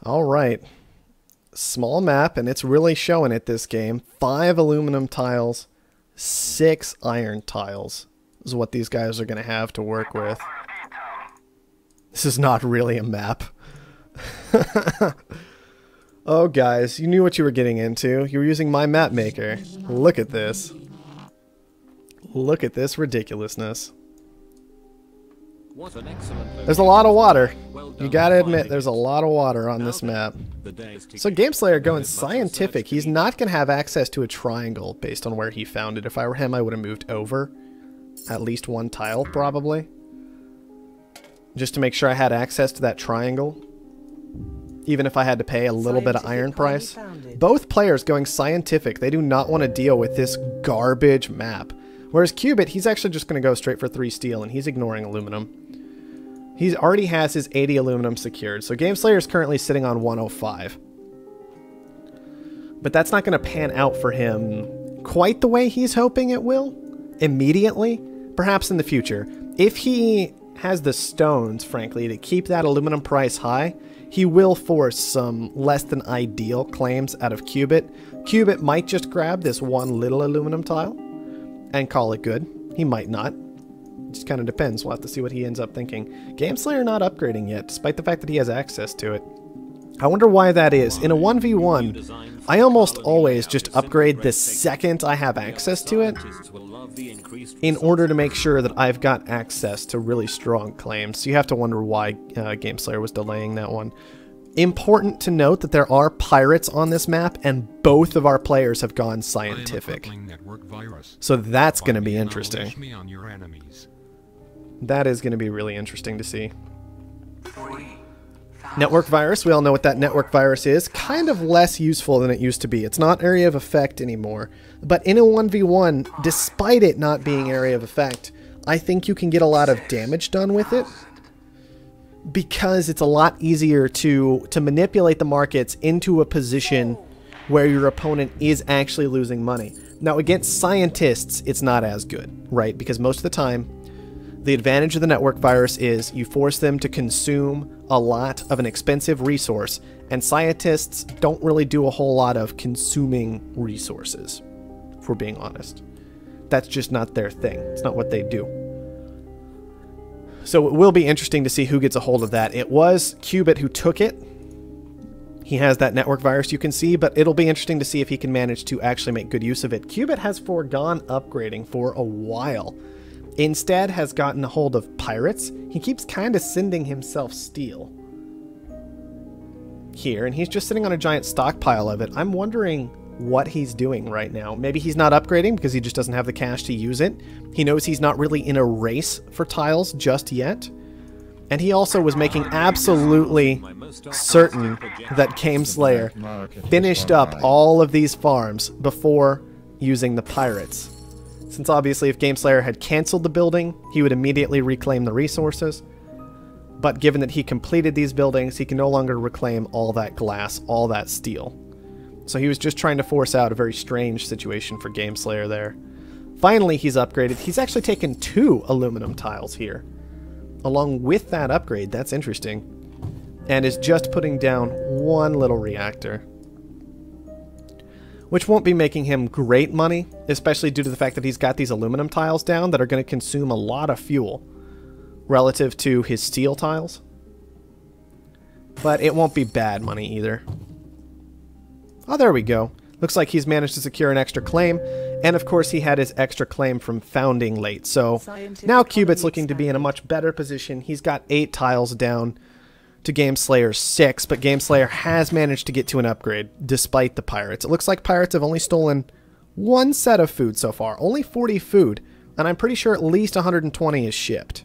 All right. Small map, and it's really showing it this game. 5 aluminum tiles, 6 iron tiles is what these guys are going to have to work with. This is not really a map. Oh, guys, you knew what you were getting into. You were using my map maker. Look at this. Look at this ridiculousness. There's a lot of water. You gotta admit, there's a lot of water on this map. So Gameslayer going scientific. He's not gonna have access to a triangle based on where he found it. If I were him, I would have moved over at least 1 tile, probably. Just to make sure I had access to that triangle. Even if I had to pay a little bit of iron price. Both players going scientific. They do not want to deal with this garbage map. Whereas Cubit, he's actually just going to go straight for 3 steel, and he's ignoring aluminum. He already has his 80 aluminum secured, so Gameslayer is currently sitting on 105. But that's not going to pan out for him quite the way he's hoping it will. Immediately. Perhaps in the future. If he has the stones, frankly, to keep that aluminum price high, he will force some less than ideal claims out of Cubit. Cubit might just grab this 1 little aluminum tile and call it good. He might not. It just kind of depends. We'll have to see what he ends up thinking. Gameslayer not upgrading yet, despite the fact that he has access to it. I wonder why that is. In a 1v1, I almost always just upgrade the second I have access to it in order to make sure that I've got access to really strong claims. So you have to wonder why Gameslayer was delaying that one. Important to note that there are pirates on this map, and both of our players have gone scientific. So that's going to be interesting. That is going to be really interesting to see. Network virus, we all know what that network virus is. Kind of less useful than it used to be. It's not area of effect anymore. But in a 1v1, despite it not being area of effect, I think you can get a lot of damage done with it. Because it's a lot easier to manipulate the markets into a position where your opponent is actually losing money. Now, against scientists, it's not as good, right? Because most of the time, the advantage of the network virus is you force them to consume a lot of an expensive resource, and scientists don't really do a whole lot of consuming resources, if we're being honest. That's just not their thing. It's not what they do. So it will be interesting to see who gets a hold of that. It was Cubit who took it. He has that network virus, you can see, but it'll be interesting to see if he can manage to actually make good use of it. Cubit has foregone upgrading for a while. Instead has gotten a hold of pirates. He keeps kind of sending himself steel here, and he's just sitting on a giant stockpile of it. I'm wondering what he's doing right now. Maybe he's not upgrading because he just doesn't have the cash to use it. He knows he's not really in a race for tiles just yet. And he also was making absolutely certain that Gameslayer finished up all of these farms before using the pirates. Since obviously if Gameslayer had cancelled the building, he would immediately reclaim the resources. But given that he completed these buildings, he can no longer reclaim all that glass, all that steel. So he was just trying to force out a very strange situation for Gameslayer there. Finally, he's upgraded. He's actually taken 2 aluminum tiles here. Along with that upgrade, that's interesting. And is just putting down 1 little reactor. Which won't be making him great money, especially due to the fact that he's got these aluminum tiles down that are going to consume a lot of fuel relative to his steel tiles. But it won't be bad money either. Oh, there we go. Looks like he's managed to secure an extra claim, and of course he had his extra claim from founding late. So now Cubit's looking to be in a much better position. He's got 8 tiles down to Gameslayer's 6, but Gameslayer has managed to get to an upgrade despite the pirates. It looks like pirates have only stolen 1 set of food so far, only 40 food, and I'm pretty sure at least 120 is shipped.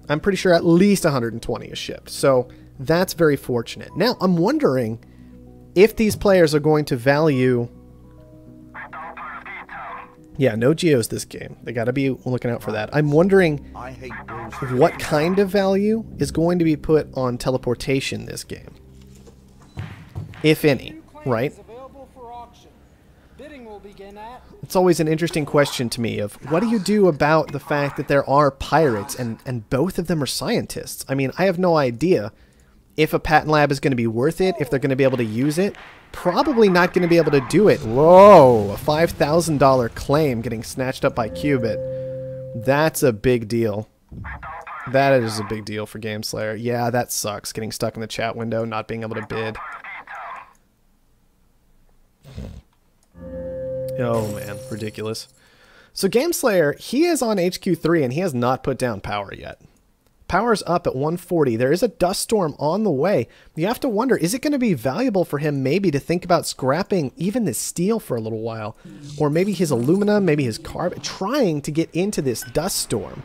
I'm pretty sure at least 120 is shipped, so that's very fortunate. Now, I'm wondering if these players are going to value... Yeah, no geos this game. They gotta be looking out for that. I'm wondering what kind of value is going to be put on teleportation this game. If any, right? It's always an interesting question to me of what do you do about the fact that there are pirates and both of them are scientists? I mean, I have no idea if a patent lab is going to be worth it, if they're going to be able to use it. Probably not going to be able to do it. Whoa, a $5,000 claim getting snatched up by Cubit. That's a big deal. That is a big deal for Gameslayer. Yeah, that sucks, getting stuck in the chat window, not being able to bid. Oh man, ridiculous. So Gameslayer, he is on HQ3 and he has not put down power yet. Power's up at 140. There is a dust storm on the way. You have to wonder, is it going to be valuable for him maybe to think about scrapping even this steel for a little while? Or maybe his aluminum, maybe his carbon, trying to get into this dust storm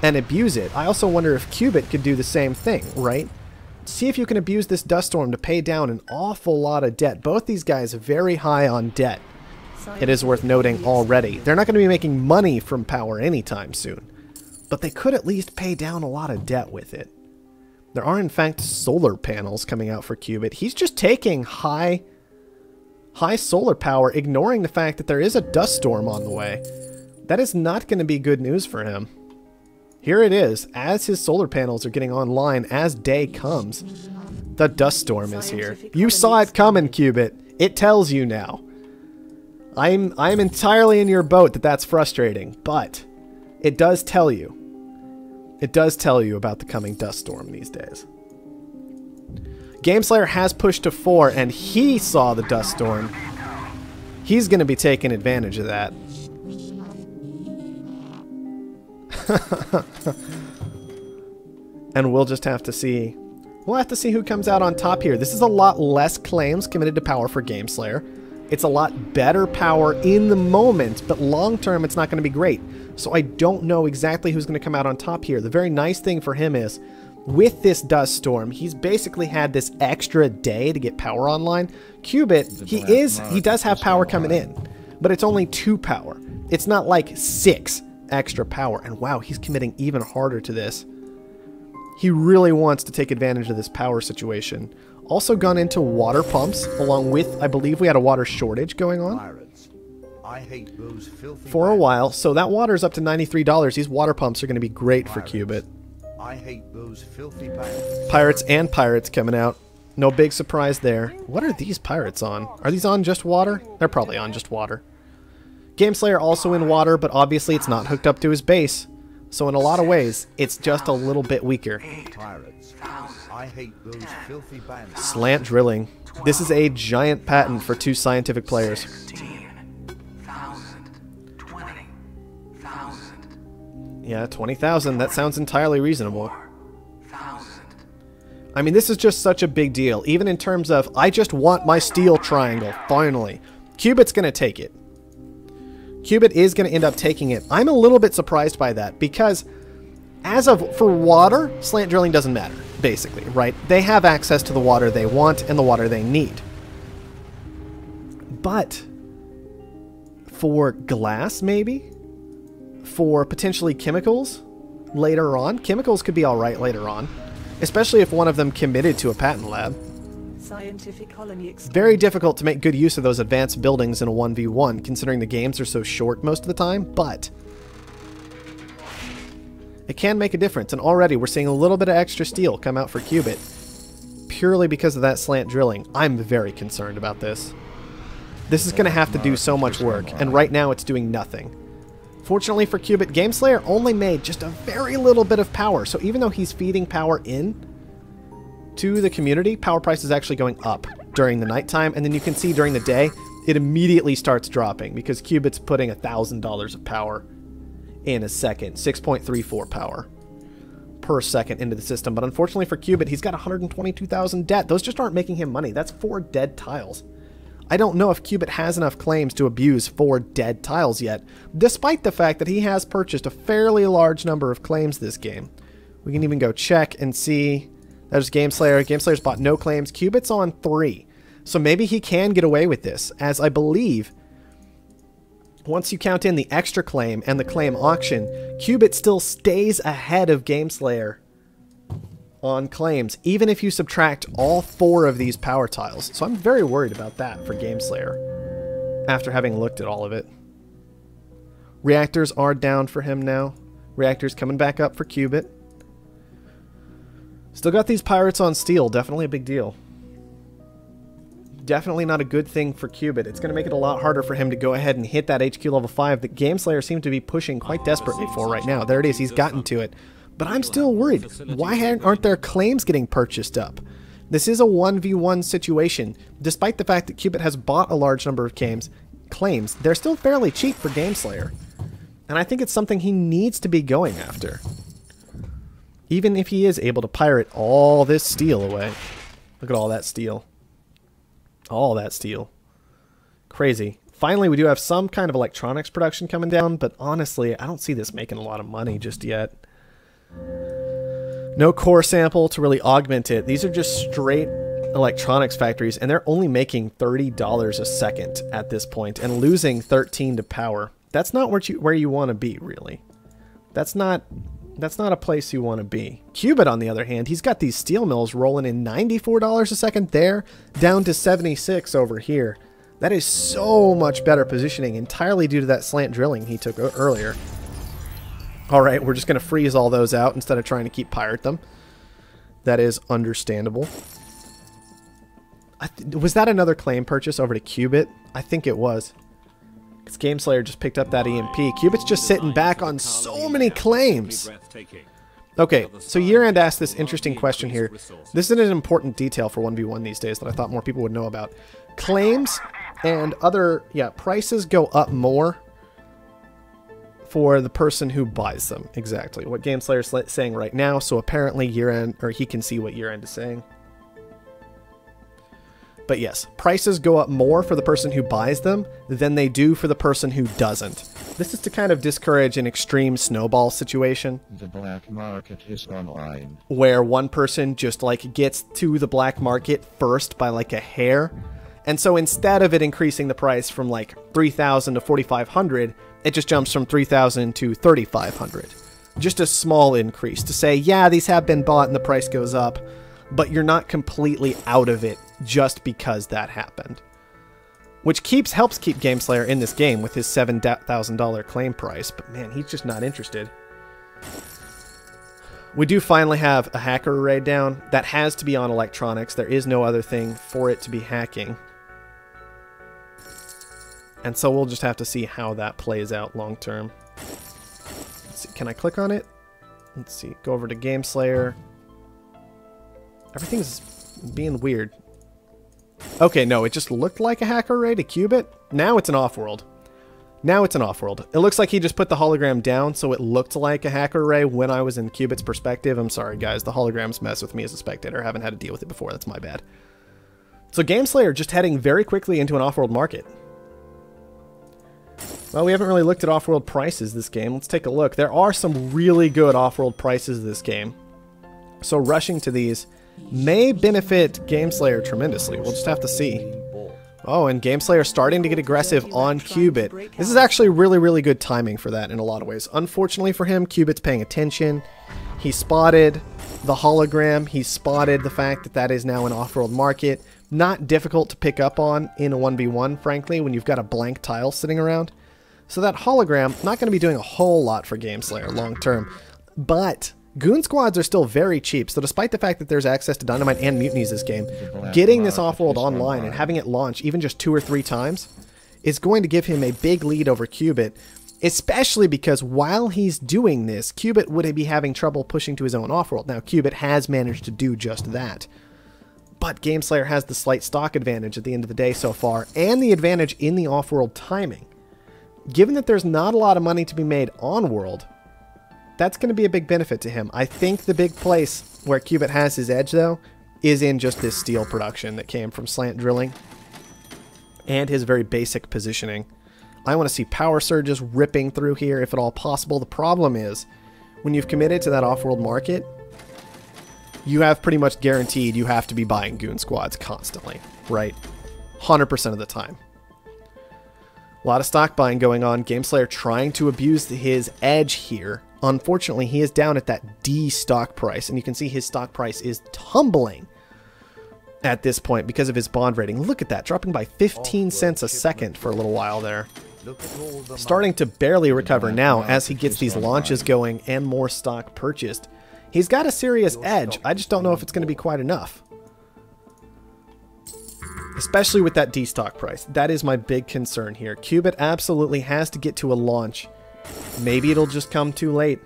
and abuse it. I also wonder if Cubit could do the same thing, right? See if you can abuse this dust storm to pay down an awful lot of debt. Both these guys are very high on debt. It is worth noting already. They're not going to be making money from power anytime soon. But they could at least pay down a lot of debt with it. There are, in fact, solar panels coming out for Cubit. He's just taking high solar power, ignoring the fact that there is a dust storm on the way. That is not going to be good news for him. Here it is, as his solar panels are getting online, as day comes. The dust storm is here. You saw it coming, Cubit. It tells you now. I'm entirely in your boat that that's frustrating, but it does tell you. It does tell you about the coming dust storm these days. Gameslayer has pushed to 4, and he saw the dust storm. He's going to be taking advantage of that. And we'll just have to see. We'll have to see who comes out on top here. This is a lot less claims committed to power for Gameslayer. It's a lot better power in the moment, but long term it's not going to be great. So I don't know exactly who's going to come out on top here. The very nice thing for him is, with this dust storm, he's basically had this extra day to get power online. Cubit, he does have power coming in, but it's only 2 power. It's not like 6 extra power. And wow, he's committing even harder to this. He really wants to take advantage of this power situation. Also gone into water pumps, along with, I believe we had a water shortage going on for a while. So that water's up to $93. These water pumps are going to be great for Cubit. I hate those filthy Pirates and pirates coming out. No big surprise there. What are these pirates on? Are these on just water? They're probably on just water. Gameslayer also in water, but obviously it's not hooked up to his base. So in a lot of ways, it's just a little bit weaker. pirates. I hate those filthy bandits. Slant drilling. This is a giant patent for 2 scientific players. 20,000. Yeah, 20,000. That sounds entirely reasonable. I mean, this is just such a big deal. Even in terms of, I just want my steel triangle, finally. Cubit's going to take it. Cubit is going to end up taking it. I'm a little bit surprised by that, because for water, slant drilling doesn't matter, basically, right? They have access to the water they want and the water they need. But for glass, maybe? For potentially chemicals later on? Chemicals could be alright later on. Especially if one of them committed to a patent lab. Scientific colony Very difficult to make good use of those advanced buildings in a 1v1, considering the games are so short most of the time, but it can make a difference, and already we're seeing a little bit of extra steel come out for Cubit, purely because of that slant drilling. I'm very concerned about this. This is going to have to do so much work, and right now it's doing nothing. Fortunately for Cubit, Gameslayer only made just a very little bit of power, so even though he's feeding power in to the community, power price is actually going up during the nighttime, and then you can see during the day, it immediately starts dropping because Cubit's putting $1,000 of power in a second, 6.34 power per second into the system. But unfortunately for Cubit, he's got 122,000 debt. Those just aren't making him money. That's 4 dead tiles. I don't know if Cubit has enough claims to abuse 4 dead tiles yet, despite the fact that he has purchased a fairly large number of claims this game. We can even go check and see. There's Gameslayer. Gameslayer's bought no claims. Cubit's on 3. So maybe he can get away with this, as I believe once you count in the extra claim and the claim auction, Cubit still stays ahead of Gameslayer on claims, even if you subtract all 4 of these power tiles. So I'm very worried about that for Gameslayer, after having looked at all of it. Reactors are down for him now. Reactors coming back up for Cubit. Still got these pirates on steel. Definitely a big deal. Definitely not a good thing for Cubit. It's going to make it a lot harder for him to go ahead and hit that HQ level 5 that Gameslayer seems to be pushing quite desperately for right now. There it is. He's gotten to it. But I'm still worried. Why aren't their claims getting purchased up? This is a 1v1 situation. Despite the fact that Cubit has bought a large number of claims, they're still fairly cheap for Gameslayer. And I think it's something he needs to be going after. Even if he is able to pirate all this steel away. Look at all that steel. All that steel. Crazy. Finally, we do have some kind of electronics production coming down, but honestly, I don't see this making a lot of money just yet. No core sample to really augment it. These are just straight electronics factories, and they're only making $30 a second at this point, and losing 13 to power. That's not where you want to be, really. That's not a place you want to be. Cubit, on the other hand, he's got these steel mills rolling in $94 a second there, down to 76 over here. That is so much better positioning, entirely due to that slant drilling he took earlier. Alright, we're just going to freeze all those out instead of trying to keep pirate them. That is understandable. Was that another claim purchase over to Cubit? I think it was. Because Gameslayer just picked up that EMP. Cubit's just sitting back on so many claims. Okay, so Year-End asked this interesting question here. This is an important detail for 1v1 these days that I thought more people would know about. Claims and other, prices go up more for the person who buys them. Exactly what Gameslayer's saying right now. So apparently Year-End, or he can see what Year-End is saying. But yes, prices go up more for the person who buys them than they do for the person who doesn't. This is to kind of discourage an extreme snowball situation. The black market is online. Where one person just like gets to the black market first by like a hair. And so instead of it increasing the price from like 3,000 to 4,500, it just jumps from 3,000 to 3,500. Just a small increase to say, yeah, these have been bought and the price goes up, but you're not completely out of it just because that happened. Which helps keep Gameslayer in this game with his $7,000 claim price, but man, he's just not interested. We do finally have a hacker array down. That has to be on electronics. There is no other thing for it to be hacking. And so we'll just have to see how that plays out long term. Let's see, can I click on it? Let's see, go over to Gameslayer. Everything's being weird. Okay, no, it just looked like a hacker array to Cubit. Now it's an Offworld. Now it's an Offworld. It looks like he just put the hologram down so it looked like a hacker array when I was in Cubit's perspective. I'm sorry, guys. The holograms mess with me as a spectator. I haven't had to deal with it before. That's my bad. So Gameslayer just heading very quickly into an Offworld market. Well, we haven't really looked at Offworld prices this game. Let's take a look. There are some really good Offworld prices this game. So rushing to these may benefit Gameslayer tremendously. We'll just have to see. Oh, and Gameslayer starting to get aggressive on Cubit. This is actually really, really good timing for that in a lot of ways. Unfortunately for him, Cubit's paying attention. He spotted the hologram. He spotted the fact that that is now an Offworld market. Not difficult to pick up on in a 1v1, frankly, when you've got a blank tile sitting around. So that hologram, not going to be doing a whole lot for Gameslayer long term. But Goon Squads are still very cheap, so despite the fact that there's access to Dynamite and Mutinies this game, getting this Offworld online and having it launch even just 2 or 3 times is going to give him a big lead over Cubit, especially because while he's doing this, Cubit would be having trouble pushing to his own Offworld. Now, Cubit has managed to do just that, but Gameslayer has the slight stock advantage at the end of the day so far, and the advantage in the Offworld timing. Given that there's not a lot of money to be made on-world, that's going to be a big benefit to him. I think the big place where Cubit has his edge, though, is in just this steel production that came from slant drilling and his very basic positioning. I want to see power surges ripping through here if at all possible. The problem is, when you've committed to that Offworld market, you have pretty much guaranteed you have to be buying Goon Squads constantly, right? 100% of the time. A lot of stock buying going on. Gameslayer trying to abuse his edge here. Unfortunately, he is down at that D stock price, and you can see his stock price is tumbling at this point because of his bond rating. Look at that, dropping by 15 cents a second for a little while there. Starting to barely recover now as he gets these launches going and more stock purchased. He's got a serious edge. I just don't know if it's going to be quite enough. Especially with that destock price. That is my big concern here. Cubit absolutely has to get to a launch. Maybe it'll just come too late.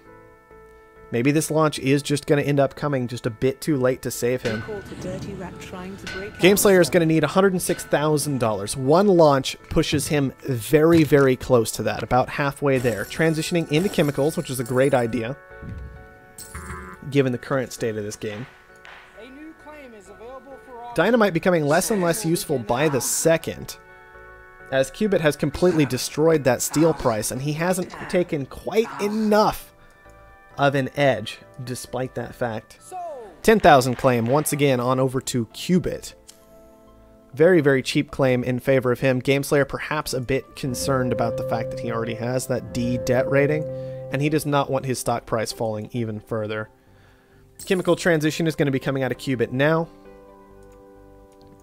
Maybe this launch is just going to end up coming just a bit too late to save him. Gameslayer is going to need $106,000. One launch pushes him very, very close to that. About halfway there. Transitioning into chemicals, which is a great idea, given the current state of this game. Dynamite becoming less and less useful by the second, as Cubit has completely destroyed that steel price, and he hasn't taken quite enough of an edge, despite that fact. 10,000 claim, once again, on over to Cubit. Very, very cheap claim in favor of him. Gameslayer perhaps a bit concerned about the fact that he already has that D debt rating, and he does not want his stock price falling even further. Chemical transition is going to be coming out of Cubit now.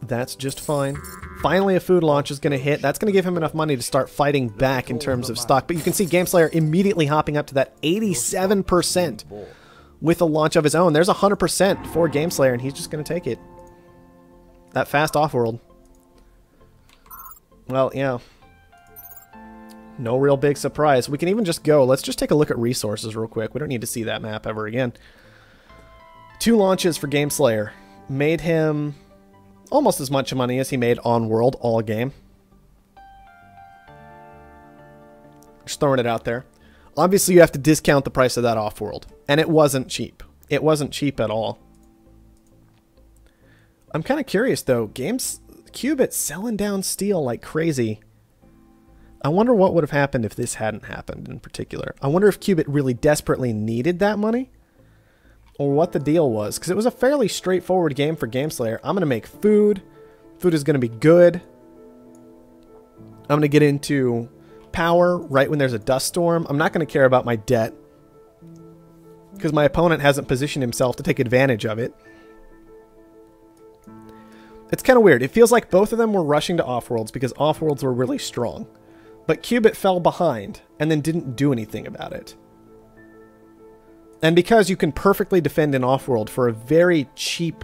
That's just fine. Finally, a food launch is going to hit. That's going to give him enough money to start fighting back in terms of stock. But you can see Gameslayer immediately hopping up to that 87% with a launch of his own. There's 100% for Gameslayer, and he's just going to take it. That fast Offworld. Well, yeah. No real big surprise. We can even just go. Let's just take a look at resources real quick. We don't need to see that map ever again. 2 launches for Gameslayer. Made him almost as much money as he made on World all game. Just throwing it out there. Obviously, you have to discount the price of that Offworld. And it wasn't cheap. It wasn't cheap at all. I'm kind of curious, though. Cubit selling down steel like crazy. I wonder what would have happened if this hadn't happened in particular. I wonder if Cubit really desperately needed that money, or what the deal was, because it was a fairly straightforward game for Gameslayer. I'm going to make food. Food is going to be good. I'm going to get into power right when there's a dust storm. I'm not going to care about my debt, because my opponent hasn't positioned himself to take advantage of it. It's kind of weird. It feels like both of them were rushing to Offworlds because Offworlds were really strong. But Cubit fell behind and then didn't do anything about it. And because you can perfectly defend an Offworld for a very cheap,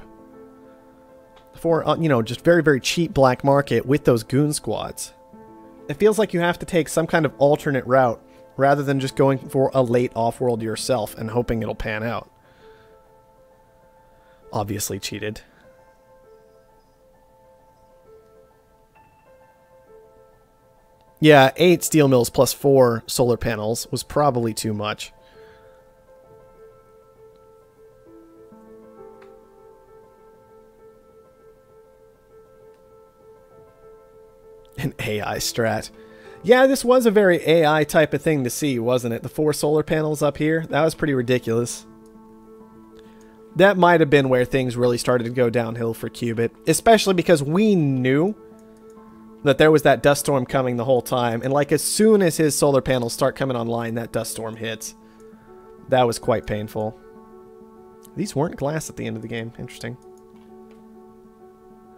just very, very cheap black market with those goon squads, it feels like you have to take some kind of alternate route rather than just going for a late Offworld yourself and hoping it'll pan out. Obviously cheated. Yeah, 8 steel mills plus 4 solar panels was probably too much. An AI strat. Yeah, this was a very AI type of thing to see, wasn't it? The 4 solar panels up here, that was pretty ridiculous. That might have been where things really started to go downhill for Cubit, especially because we knew that there was that dust storm coming the whole time, and like as soon as his solar panels start coming online, that dust storm hits. That was quite painful. These weren't glass at the end of the game. Interesting.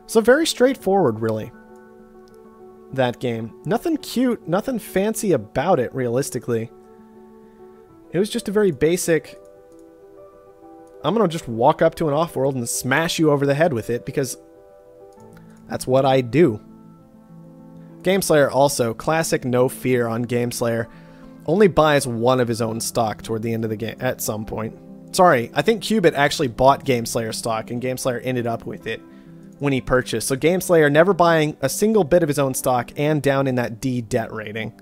So very straightforward, really. That game. Nothing cute, nothing fancy about it, realistically. It was just a very basic, I'm going to just walk up to an Offworld and smash you over the head with it, because that's what I do. Gameslayer also, classic no fear on Gameslayer. Only buys one of his own stock toward the end of the game, at some point. Sorry, I think Cubit actually bought Gameslayer stock, and Gameslayer ended up with it when he purchased. So Gameslayer never buying a single bit of his own stock and down in that D debt rating.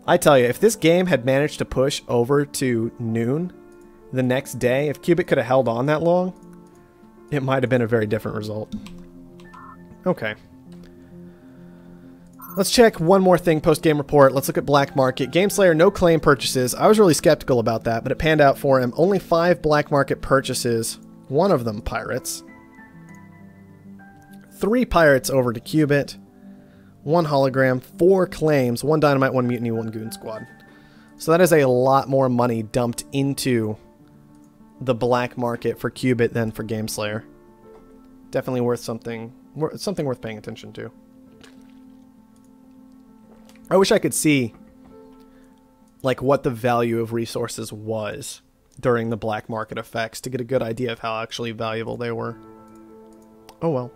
I tell you, if this game had managed to push over to noon the next day, if Cubit could have held on that long, it might have been a very different result. Okay. Let's check one more thing post-game report. Let's look at Black Market. Gameslayer, no claim purchases. I was really skeptical about that, but it panned out for him. Only 5 Black Market purchases. One of them pirates. 3 pirates over to Cubit. 1 hologram. 4 claims. 1 dynamite, 1 mutiny, 1 goon squad. So that is a lot more money dumped into the Black Market for Cubit than for Gameslayer. Definitely worth something worth paying attention to. I wish I could see like what the value of resources was during the black market effects to get a good idea of how actually valuable they were. Oh well.